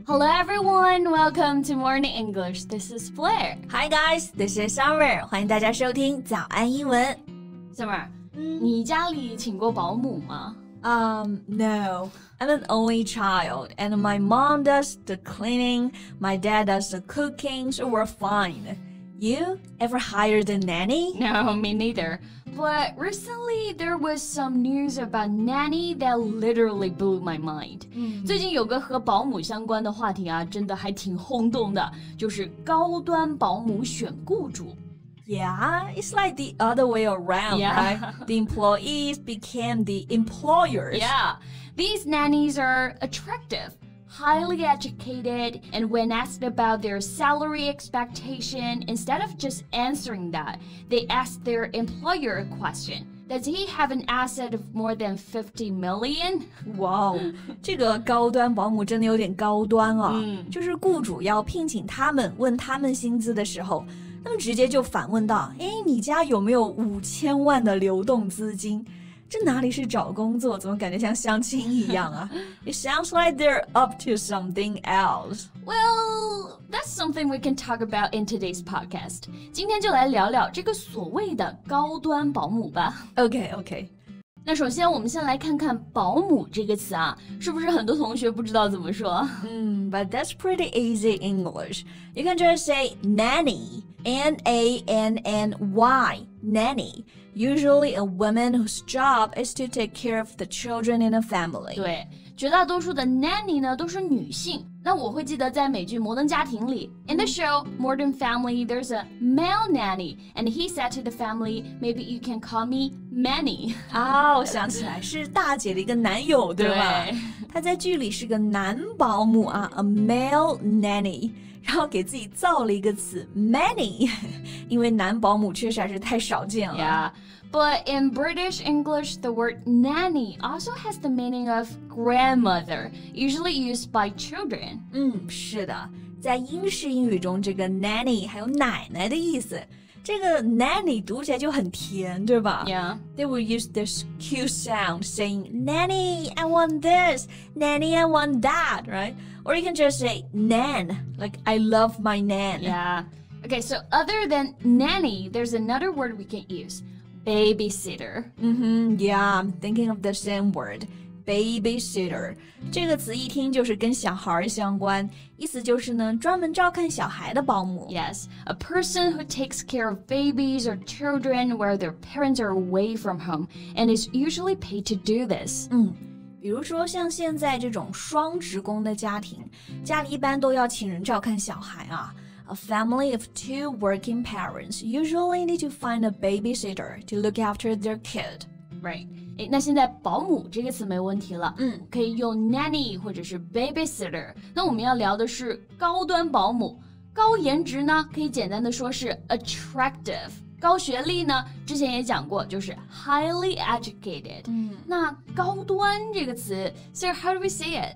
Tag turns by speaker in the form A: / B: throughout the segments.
A: Hello everyone, welcome to Morning English. This is Blair.
B: Hi guys, this is Summer. 欢迎大家收听早安英文。
A: Summer, 你家里请过保姆吗
B: ？No. I'm an only child, and my mom does the cleaning, my dad does the cooking, so we're fine. You ever hired a nanny?
A: No, me neither. But recently there was some news about nanny that literally blew my mind. 最近有个和保姆相关的话题啊，真的还挺轰动的，就是高端保姆选雇主。
B: Yeah, it's like the other way around, right? The employees became the employers.
A: Yeah, these nannies are attractive, highly educated, and when asked about their salary expectation, instead of just answering that, they asked their employer a question. Does he have an asset of more than 50 million?
B: Wow, 这个高端保姆真的有点高端啊。就是雇主要聘请他们问他们薪资的时候，他们直接就反问到，你家有没有5000万的流动资金？这哪里是找工作，怎么感觉像相亲一样啊？ It sounds like they're up to something else.
A: Well, that's something we can talk about in today's podcast. 今天就来聊聊这个所谓的高端保姆吧。
B: Okay.
A: 那首先我们先来看看保姆这个词啊，是不是很多同学不知道怎么说
B: ？But that's pretty easy English. You can just say nanny, N-A-N-N-Y, nanny. Usually a woman whose job is to take care of the children in a family.
A: 对，绝大多数的 nanny 呢都是女性。那我会记得在美剧《摩登家庭》里 ，in the show Modern Family, there's a male nanny, and he said to the family, "Maybe you can call me Manny."
B: 我想起来是大姐的一个男友，对吧？
A: 对，
B: 他在剧里是个男保姆啊 ，a male nanny。然后给自己造了一个词 many 因为男保姆确实还是太少见了。
A: Yeah, but in British English, the word nanny also has the meaning of grandmother, usually used by children.
B: 是的，在英式英语中，这个 nanny 还有奶奶的意思。这个 nanny 读起来就很甜，对吧？
A: Yeah.
B: They will use this cute sound saying, Nanny, I want this. Nanny, I want that, right? Or you can just say nan, like I love my nan.
A: Yeah. Okay, so other than nanny, there's another word we can use. Babysitter.
B: Yeah, I'm thinking of the same word. Babysitter 这个词一听就是跟小孩相关，意思就是呢专门照看小孩的保姆。
A: Yes, a person who takes care of babies or children where their parents are away from home and is usually paid to do this.
B: 比如说像现在这种双职工的家庭，家里一般都要请人照看小孩啊。A family of 2 working parents usually need to find a babysitter to look after their kid.
A: Right. 那现在保姆这个词没问题了，可以用 nanny 或者是 babysitter。那我们要聊的是高端保姆，高颜值呢可以简单的说是 attractive， 高学历呢之前也讲过就是 highly educated。那高端这个词 ，so how do we say it?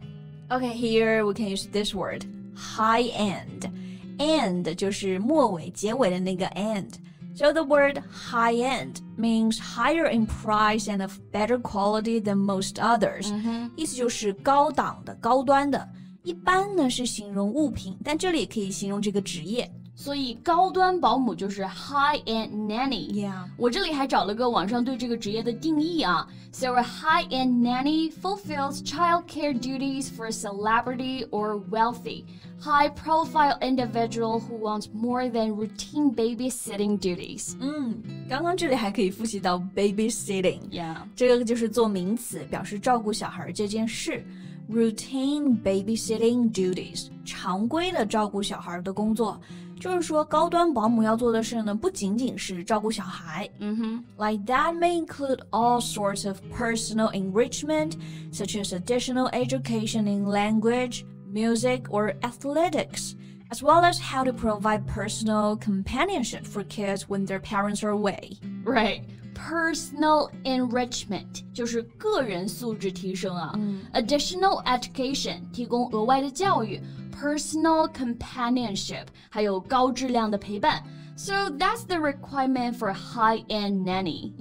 B: Okay, here we can use this word, high end. End 就是末尾结尾的那个 end。So the word high-end means higher in price and of better quality than most others. 意思就是高档的、高端的。一般呢是形容物品，但这里也可以形容这个职业。
A: 所以高端保姆就是 high-end nanny.
B: Yeah.
A: 我这里还找了个网上对这个职业的定义啊。So a high-end nanny fulfills childcare duties for a celebrity or wealthy, high-profile individual who wants more than routine babysitting duties.
B: 刚刚这里还可以复习到 babysitting.
A: Yeah.
B: 这个就是做名词，表示照顾小孩这件事。Routine babysitting duties 常规的照顾小孩的工作，就是说高端保姆要做的事呢，不仅仅是照顾小孩。Like that may include all sorts of personal enrichment, such as additional education in language, music, or athletics, as well as how to provide personal companionship for kids when their parents are away.
A: Right.Personal enrichment 就是个人素质提升啊。Additional education 提供额外的教育。Personal companionship 还有高质量的陪伴。So that's the requirement for high-end nanny.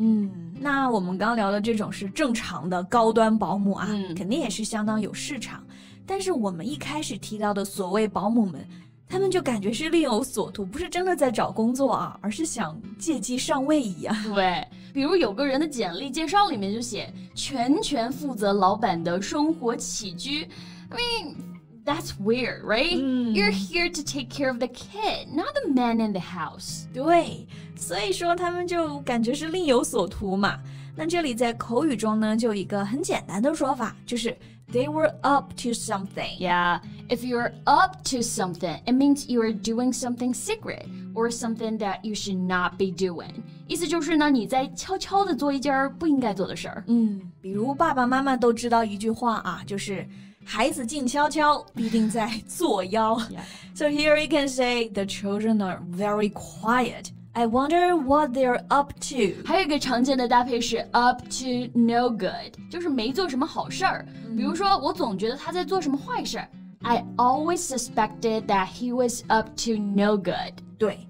B: 那我们刚聊的这种是正常的高端保姆啊，肯定也是相当有市场。但是我们一开始提到的所谓保姆们，他们就感觉是另有所图，不是真的在找工作啊，而是想借机上位一样。
A: 对，比如有个人的简历介绍里面就写全权负责老板的生活起居。I mean, that's weird, right? You're here to take care of the kid, not the man in the house.
B: 对，所以说他们就感觉是另有所图嘛。那这里在口语中呢，就有一个很简单的说法，就是 they were up to something.
A: Yeah, if you're up to something, it means you are doing something secret or something that you should not be doing. 意思就是呢，你在悄悄地做一件不应该做的事儿。
B: 比如爸爸妈妈都知道一句话啊，就是孩子静悄悄，必定在作妖。So here you can say the children are very quiet.I wonder what they're up to.
A: 还有一个常见的搭配是 up to no good， 就是没做什么好事儿。比如说，我总觉得他在做什么坏事。I always suspected that he was up to no good.
B: 对，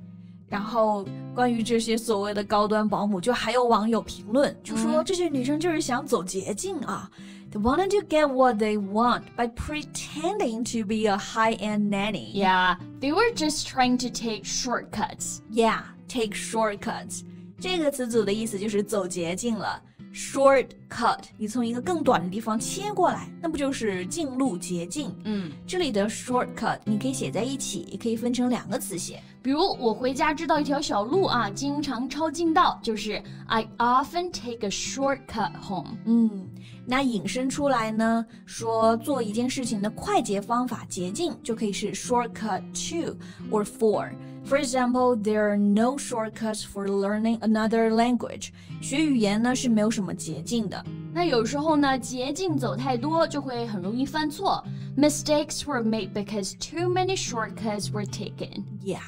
B: 然后关于这些所谓的高端保姆，就还有网友评论，就说这些女生就是想走捷径啊。They wanted to get what they want by pretending to be a high-end nanny.
A: Yeah, they were just trying to take shortcuts.
B: Yeah.Take shortcuts 这个词组的意思就是走捷径了。Shortcut 你从一个更短的地方切过来，那不就是径路捷径？这里的 shortcut 你可以写在一起，也可以分成两个词写。
A: 比如我回家知道一条小路啊，经常抄近道，就是 I often take a shortcut home.
B: 那引申出来呢，说做一件事情的快捷方法捷径就可以是 shortcut to or for。For example, there are no shortcuts for learning another language. 学语言呢是没有什么捷径的。
A: 那有时候呢，捷径走太多就会很容易犯错。Mistakes were made because too many shortcuts were taken.
B: Yeah,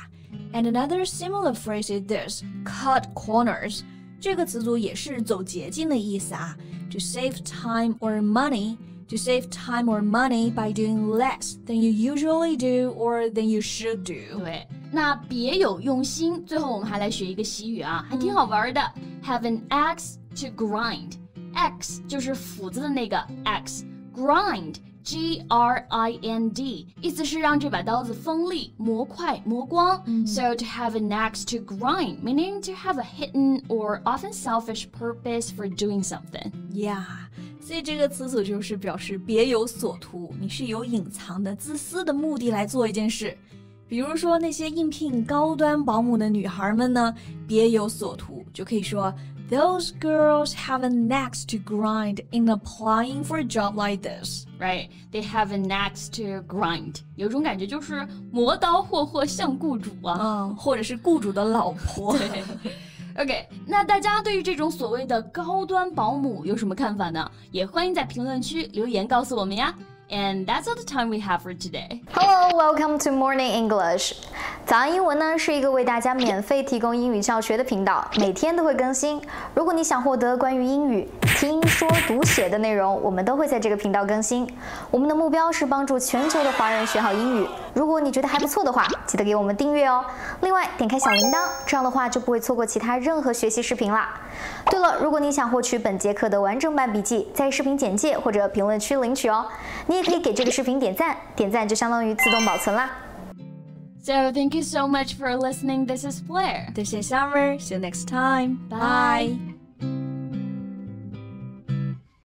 B: and another similar phrase is this: cut corners. 这个词组也是走捷径的意思啊。To save time or money.To save time or money by doing less than you usually do or than you should do.
A: 对，那别有用心。最后我们还来学一个习语啊，还挺好玩的。Have an axe to grind. X 就是斧子的那个 X。Grind, G-R-I-N-D， 意思是让这把刀子锋利、磨快、磨光。So to have an axe to grind, meaning to have a hidden or often selfish purpose for doing something.
B: Yeah.所以这个词组就是表示别有所图，你是有隐藏的自私的目的来做一件事。比如说那些应聘高端保姆的女孩们呢，别有所图，就可以说 Those girls have an axe to grind in applying for a job like this.
A: Right, they have an axe to grind. 有种感觉就是磨刀霍霍向雇主啊，
B: 或者是雇主的老婆。
A: 对。OK， 那大家对于这种所谓的高端保姆有什么看法呢？也欢迎在评论区留言告诉我们呀。And that's all the time we have for today.
C: Hello, welcome to Morning English. 早安英文呢是一个为大家免费提供英语教学的频道，每天都会更新。如果你想获得关于英语听说读写的内容，我们都会在这个频道更新。我们的目标是帮助全球的华人学好英语。如果你觉得还不错的话，记得给我们订阅哦。另外，点开小铃铛，这样的话就不会错过其他任何学习视频啦。对了，如果你想获取本节课的完整版笔记，在视频简介或者评论区领取哦。你也可以给这个视频点赞，点赞就相当于自动保存啦。
A: So thank you so much for listening. This is Blair.
B: This is Summer. See you next time.
A: Bye.